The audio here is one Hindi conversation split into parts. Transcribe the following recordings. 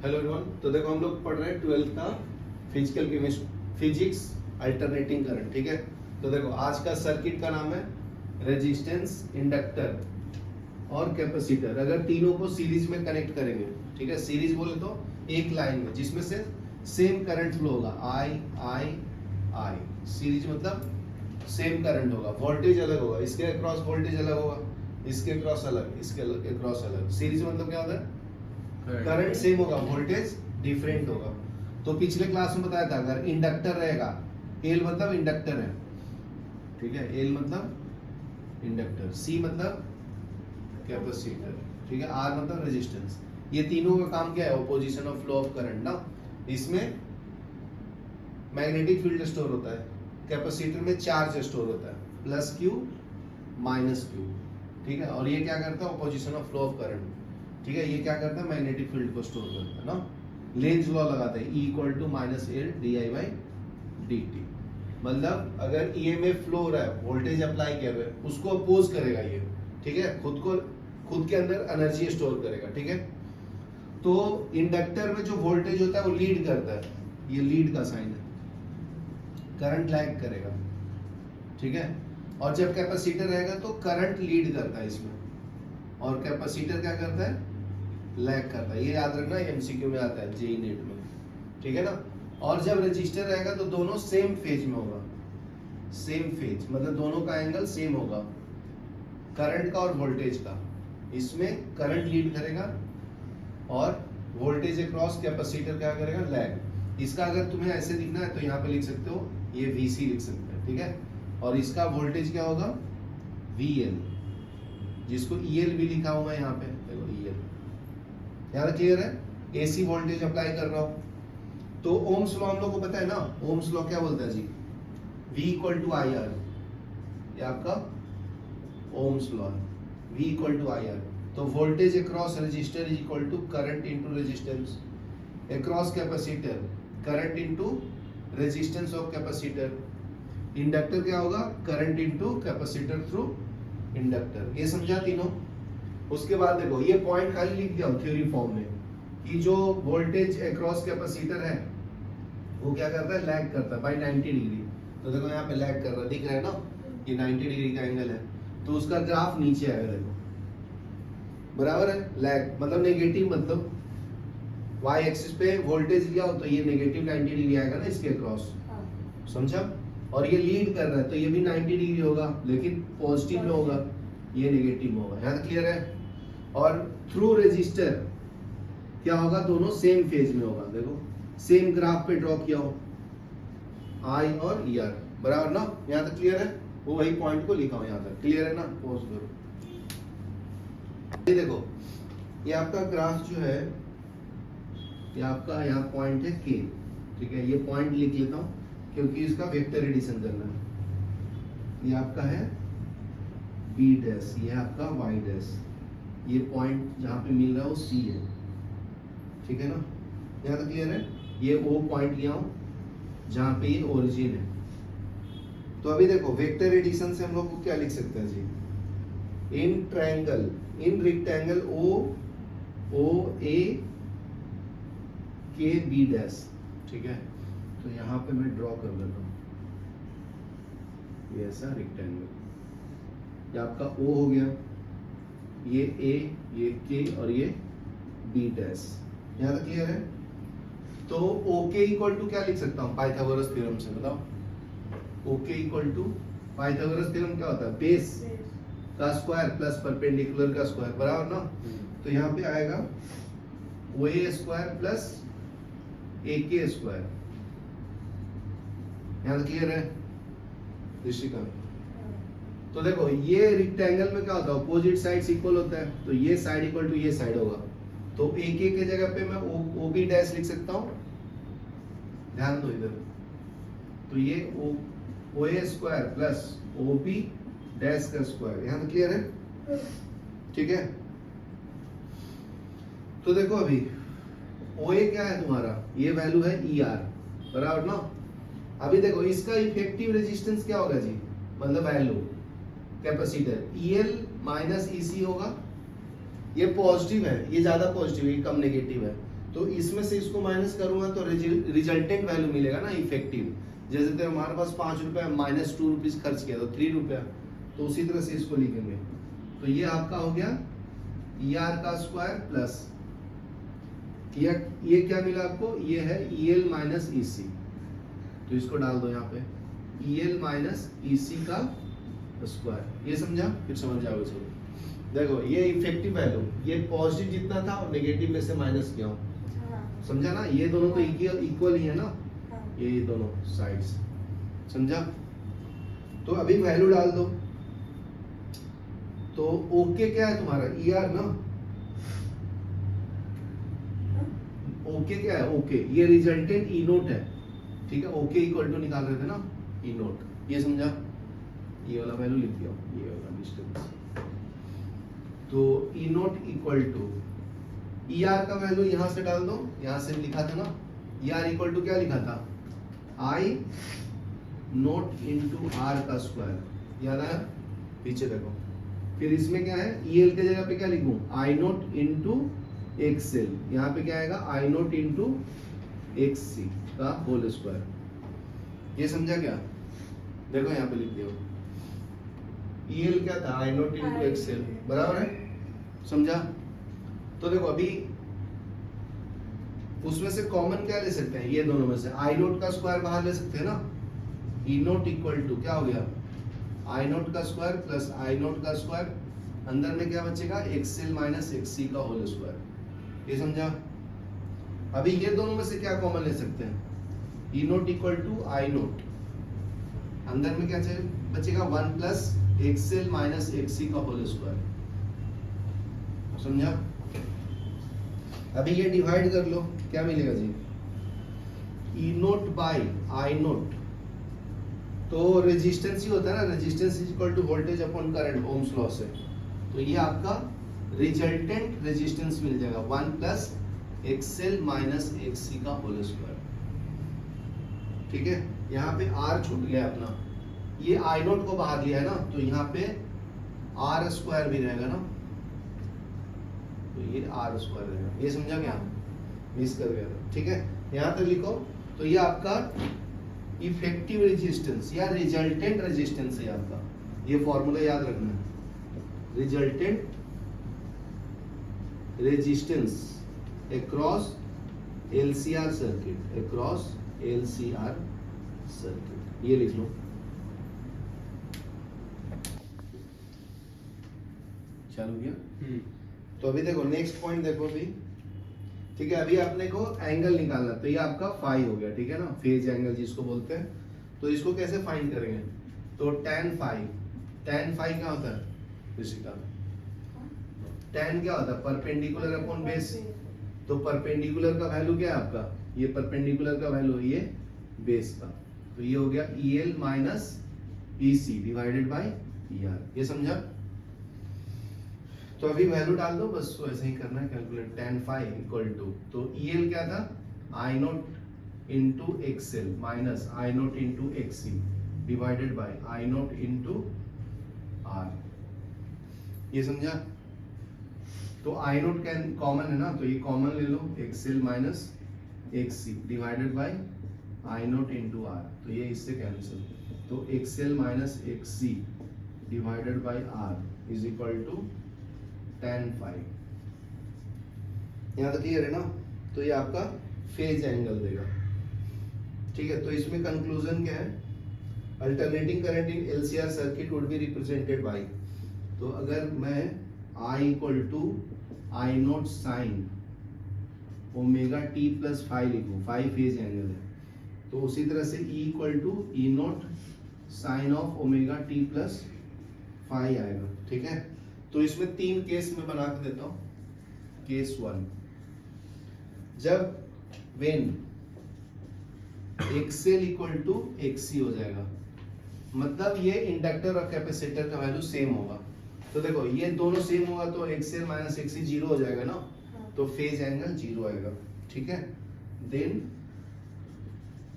Hello everyone. तो देखो हम लोग पढ़ रहे हैं 12th का physical chemistry, physics alternating current. ठीक है, तो देखो आज का सर्किट का नाम है रेजिस्टेंस, इंडक्टर और कैपेसिटर। अगर तीनों को सीरीज में कनेक्ट करेंगे, ठीक है, सीरीज बोले तो एक लाइन में जिसमें से सेम करंट फ्लो होगा, आई आई आई। सीरीज मतलब सेम करंट होगा, वोल्टेज अलग होगा, इसके अक्रॉस वोल्टेज अलग होगा, इसके अक्रॉस अलग, इसके अक्रॉस अलग। सीरीज मतलब क्या होता है? करंट सेम होगा, वोल्टेज डिफरेंट होगा। तो पिछले क्लास में बताया था अगर इंडक्टर रहेगा, एल मतलब इंडक्टर है, ठीक है, एल मतलब इंडक्टर, सी मतलब कैपेसिटर, ठीक है, आर मतलब रेजिस्टेंस। ये तीनों का काम क्या है? Opposition of flow of current ना। इसमें मैग्नेटिक फील्ड स्टोर होता है, कैपेसिटर में चार्ज स्टोर होता है, प्लस क्यू माइनस क्यू, ठीक है। और ये क्या करता है? Opposition of flow of current, ठीक है। ये क्या करता है? मैग्नेटिक फील्ड को स्टोर करता है ना। लेंज लॉ लगाते हैं, E = -L di/dt। मतलब अगर ईएमएफ फ्लो हो रहा है, वोल्टेज अप्लाई कर रहे हैं, उसको अपोज करेगा ये, ठीक है, खुद के अंदर एनर्जी स्टोर करेगा, ठीक है। तो इंडक्टर में जो वोल्टेज होता है वो लीड करता है, ये लीड का साइन है, करंट लैग करेगा, ठीक है। और जब कैपेसिटर रहेगा तो करंट लीड करता है इसमें, और कैपेसिटर क्या करता है? लैग करता है। ये याद रखना, एमसीक्यू में आता है, जेई नेट में, ठीक है ना। और जब रजिस्टर रहेगा तो दोनों सेम फेज में होगा, सेम फेज मतलब दोनों का एंगल सेम होगा, करंट का और वोल्टेज का। इसमें करंट लीड करेगा और वोल्टेज अक्रॉस कैपेसिटर क्या करेगा? लैग। इसका अगर तुम्हें ऐसे लिखना है तो यहाँ पे लिख सकते हो, ये वीसी लिख सकते हैं, ठीक है। और इसका वोल्टेज क्या होगा? वीएल, जिसको ईएल भी लिखा हुआ है यहाँ पे, देखो ईएल। यहाँ क्लियर है? एसी वोल्टेज अप्लाई कर रहा हूँ तो ओम्स लॉ हम लोग को पता है ना। ओम्स लॉ क्या बोलता है जी? V = IR, ये आपका ओम्स लॉ है, V = IR। तो voltage across resistor is equal to current into resistance, across capacitor current into resistance of capacitor. Inductor क्या होगा? Current into capacitor through inductor. ये समझा तीनों। उसके बाद देखो ये पॉइंट खाली लिख दिया थ्योरी फॉर्म में कि जो वोल्टेज अक्रॉस कैपेसिटर है वो क्या करता है? लैग करता है बाय 90 डिग्री। तो देखो यहाँ पे लैग कर रहा है, दिख रहा है ना, ये 90 डिग्री का एंगल है, तो उसका ग्राफ नीचे आएगा, देखो बराबर है। लैग मतलब नेगेटिव, मतलब वाई एक्सिस पे वोल्टेज लिया हो तो ये नेगेटिव 90 डिग्री आएगा ना इसके अक्रॉस, समझा। और ये लीड कर रहा है तो ये भी 90 डिग्री होगा, लेकिन पॉजिटिव में होगा, ये नेगेटिव में होगा। यहाँ तक क्लियर है? और थ्रू रेजिस्टर क्या होगा? दोनों सेम फेज में होगा, देखो सेम ग्राफ पे ड्रॉ किया हो, आई और ईआर, बराबर ना। यहाँ तक क्लियर है? वो वही पॉइंट को लिखा हो, यहाँ तक क्लियर है ना। पॉज करो, ये देखो ये आपका ग्राफ जो है, ये आपका यहाँ पॉइंट है के, ठीक है। ये पॉइंट लिख लेता हूँ क्योंकि इसका वेक्टर एडिशन करना है। ये आपका है बी डैश, ये आपका वाई डैश, ये पॉइंट जहाँ पे मिल रहा है वो सी है, ठीक है ना। यहाँ तक क्लियर है? ये ओ पॉइंट लिया हूँ जहाँ पे ये ओरिजिन है। तो अभी देखो वेक्टर एडिशन से हम लोग को क्या लिख सकते हैं जी? इन ट्रायंगल, इन रेक्टेंगल ओ ए के बी डैश, ठीक है। तो यहाँ पे मैं ड्रॉ कर देता हूँ ये ऐसा रेक्टेंगल, ये आपका O हो गया, ये A, ये K और ये B डैश। यहाँ तक क्लियर है? तो OK = क्या लिख सकता हूँ पाइथागोरस थ्योरम से? बताओ। OK = पाइथागोरस थ्योरम क्या होता है? बेस का स्क्वायर प्लस परपेंडिकुलर का स्क्वायर, बराबर ना। तो यहाँ पे आएगा OA² प्लस AK²। यहाँ तक क्लियर है ऋषिका? तो देखो ये रेक्टेंगल में क्या होता है? अपोजिट साइड्स इक्वल होता है, तो ये साइड इक्वल टू ये साइड होगा। तो AK के जगह पे मैं OB डैश लिख सकता हूँ, ध्यान दो इधर। तो ये OA² प्लस OB डैश का स्क्वायर। यहाँ तक क्लियर है? ठीक है। तो देखो अभी OA क्या है तुम्हारा? ये वैल्यू है ER, बराबर ना। अभी देखो इसका इफेक्टिव रेजिस्टेंस क्या होगा जी? मतलब वैल्यू कैपेसिटर EL - EC होगा। ये पॉजिटिव है, ये ज्यादा पॉजिटिव है, ये कम नेगेटिव है। तो इसमें से इसको माइनस करूंगा तो रिजल्टेंट वैल्यू मिलेगा ना इफेक्टिव। जैसे तो हमारे पास 5 रुपया माइनस 2 रुपीज खर्च किया तो 3 रुपया, तो उसी तरह से इसको लिखेंगे। तो ये आपका हो गया ER का स्क्वायर प्लस ये क्या मिला आपको, ये है EL माइनस EC, तो इसको डाल दो यहाँ पे EL माइनस EC का स्क्वायर। ये समझा, फिर समझ जाओगे सब। देखो ये इफेक्टिव वैल्यू, ये पॉजिटिव जितना था और नेगेटिव में से माइनस किया हूँ, समझा ना। ये दोनों तो इक्वल ही है ना, ये दोनों साइड्स, समझा। तो अभी वैल्यू डाल दो। तो ओके क्या है तुम्हारा, ER ना, ओके क्या है, ओके ये रिजल्टेंट E नोट है, ठीक है। ओके इक्वल टू निकाल रहे थे ना E नोट, ये समझा। ये वाला वैल्यू लिख दिया, ये वाला डिस्टेंस। तो E nought equal to ER का वैल्यू यहां से डाल दो, यहां से लिखा था ना ER इक्वल टू क्या लिखा था, I नोट इंटू R का स्क्वायर, याद आया। पीछे देखो, फिर इसमें क्या है, EL के जगह पे क्या लिखूं, I नोट इंटू XL, यहाँ पे क्या आएगा I नोट इंटू XC का होल स्क्वायर। ये समझा क्या, देखो यहाँ पे लिख दिया। EL क्या था, I नोट इंटू XL, बराबर है, समझा। तो देखो अभी उसमें से कॉमन क्या ले सकते हैं, ये दोनों में से I नोट का स्क्वायर बाहर ले सकते हैं ना। E नोट इक्वल टू क्या हो गया, I नोट का स्क्वायर प्लस I नोट का स्क्वायर, अंदर में क्या बचेगा, XL माइनस XC का होल स्क्वायर। ये समझा। अभी ये दोनों में से क्या कॉमन ले सकते हैं, E nought equal to I nought, अंदर में क्या बचेगा 1 प्लस XL माइनस XC का होल स्क्वायर, समझा। अभी ये डिवाइड कर लो, क्या मिलेगा जी, E nought by I nought, तो रेजिस्टेंस ही होता है ना, resistance is equal to voltage upon current, Ohm's law से। तो ये आपका रिजल्टेंट रेजिस्टेंस मिल जाएगा 1 प्लस XL माइनस XC का होल स्क्वायर, ठीक है। यहाँ पे R छूट गया अपना, ये I नोट को बाहर लिया है ना, तो यहाँ पे R स्क्वायर भी रहेगा ना, तो ये R स्क्वायर रहेगा। ये समझा क्या, मिस कर गया था, ठीक है। यहाँ तक लिखो। तो ये आपका इफेक्टिव रेजिस्टेंस या रिजल्टेंट रेजिस्टेंस है आपका, ये फॉर्मूला याद रखना है, resultant resistance across LCR circuit, across LCR circuit, ये लिख लो। चालू किया। तो अभी देखो नेक्स्ट पॉइंट देखो अभी, ठीक है। अभी आपने को एंगल निकालना, तो ये आपका फाई हो गया, ठीक है ना, फेज एंगल जिसको बोलते हैं। तो इसको कैसे फाइंड करेंगे, तो tan फाई क्या होता है, ऋषिका tan क्या होता है, परपेंडिकुलर अपॉन बेस। तो परपेंडिकुलर का वैल्यू क्या है आपका, ये परपेंडिकुलर का वैल्यू है ये बेस का, तो ये हो गया EL minus EC divided by ER, ये समझा। तो अभी वैल्यू डाल दो, बस तो ऐसे ही करना है calculate. tan phi equal to, तो EL क्या था, I nought into XL minus I nought into XC divided by I nought into R, ये समझा। तो I नोट कैन कॉमन है ना, तो ये कॉमन ले लो, XL minus XC divided by I nought into R, तो ये इससे कैंसिल, तो XL minus XC divided by R is equal to tan phi. यहाँ तक क्लियर है ना। तो ये आपका फेज एंगल देगा, ठीक है। तो इसमें कंक्लूजन क्या है, alternating current in LCR circuit would be represented by, तो अगर मैं I equal to I nought sine omega t plus phi लिखूं, फाई फेज एंगल है, तो उसी तरह से E equal to E nought sine of omega t plus phi आएगा, ठीक है। तो इसमें 3 केस में बना के देता हूं। केस 1, जब when XL equal to XC हो जाएगा, मतलब ये इंडक्टर और कैपेसिटर का वैल्यू सेम होगा। तो देखो ये दोनों सेम होगा तो XL माइनस XC जीरो हो जाएगा ना, तो फेज एंगल जीरो आएगा, ठीक है। Then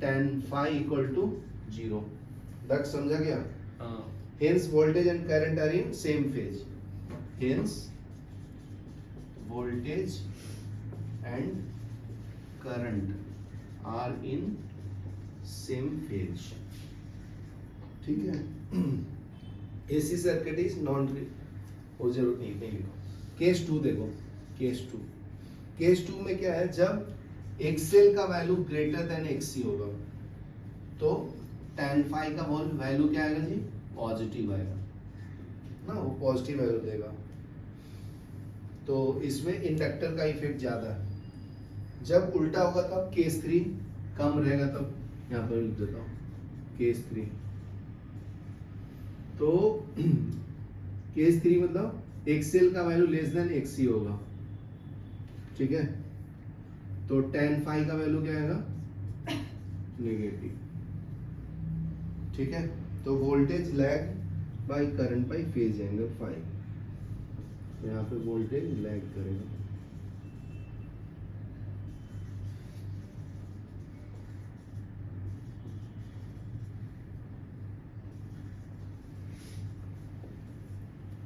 tan phi equal to zero, तक समझा गया। Hence voltage and current are in same phase, hence voltage and current are in same phase. ठीक है, AC सर्किट इज नॉन, वो जरूरत नहीं लिखो। केस 2 देखो, केस 2 में क्या है, जब एक्सएल का वैल्यू ग्रेटर देन एक्सी होगा तो tan फाई का वैल्यू क्या आएगा जी, पॉजिटिव आएगा ना, वो पॉजिटिव वैल्यू देगा। तो इसमें इंडक्टर का इफेक्ट ज्यादा है। जब उल्टा होगा तब केस 3 कम रहेगा, तब यहाँ पर लिख देता हूँ केस 3। तो केस 3 मतलब एक्सएल का वैल्यू लेस देन एक्सी होगा, ठीक है। तो tan फाई का वैल्यू क्या आएगा, नेगेटिव, ठीक है। तो voltage lag by current by phase angle phi, यहाँ पे वोल्टेज लैग करेगा।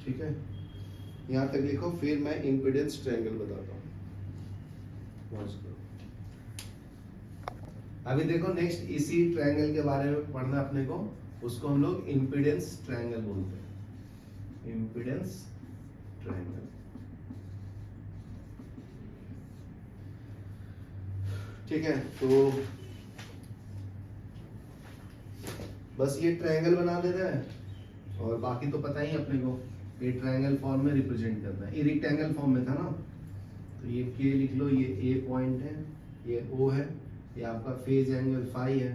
ठीक है, यहां तक लिखो, फिर मैं इंपीडेंस ट्रायंगल बताता हूं। अभी देखो नेक्स्ट इसी ट्रायंगल के बारे में पढ़ना अपने को, उसको हम लोग इंपीडेंस ट्रायंगल बोलते हैं, इंपीडेंस ट्रायंगल। ठीक है, तो बस ये ट्रायंगल बना देना है, और बाकी तो पता ही अपने को, ये ट्रायंगल फॉर्म में रिप्रेजेंट करना है। ये रेक्टेंगल फॉर्म में था ना, तो ये के लिख लो, ये ए पॉइंट है, ये ओ है, ये आपका फेज एंगल फाई है,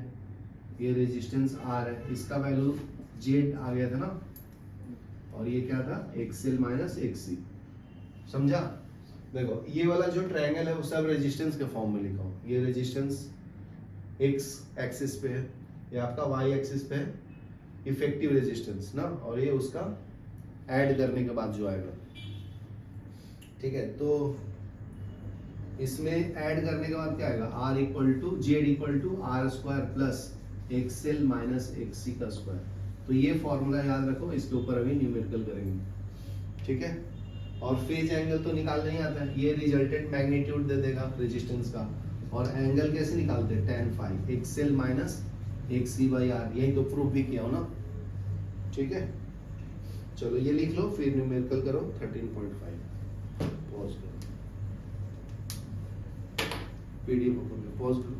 ये रेजिस्टेंस आर है, इसका वैल्यू जेड आ गया था ना, और ये क्या था, एक्सएल माइनस एक्सी। समझा? देखो ये वाला जो ट्रायंगल है वो सब रेजिस्टेंस के फॉर्म में लिखा हूँ। ये रेजिस्टेंस एक्स एक्सिस पे है, ये आपका वाई एक्सिस पे है इफेक्टिव रेजिस्टेंस ना, और ये उसका ऐड करने के बाद जो आएगा। ठीक है, तो इसमें ऐड करने के बाद क्या आएगा, R equal to Z equal to R square plus XL minus XC का स्क्वायर। तो ये फॉर्मूला याद रखो, इसके ऊपर अभी न्यूमेरिकल करेंगे। ठीक है, और फेज एंगल तो निकालना ही आता है, ये रिजल्टेंट मैग्नीट्यूड दे देगा रेजिस्टेंस का, और एंगल कैसे निकालते हैं, tan phi XL minus XC by R, यही तो प्रूफ भी किया हो ना। ठीक है, चलो ये लिख लो, फिर न्यूमेरिकल करो 13.5। पॉज करो, पीडीएफ ओपन करो, पॉज करो।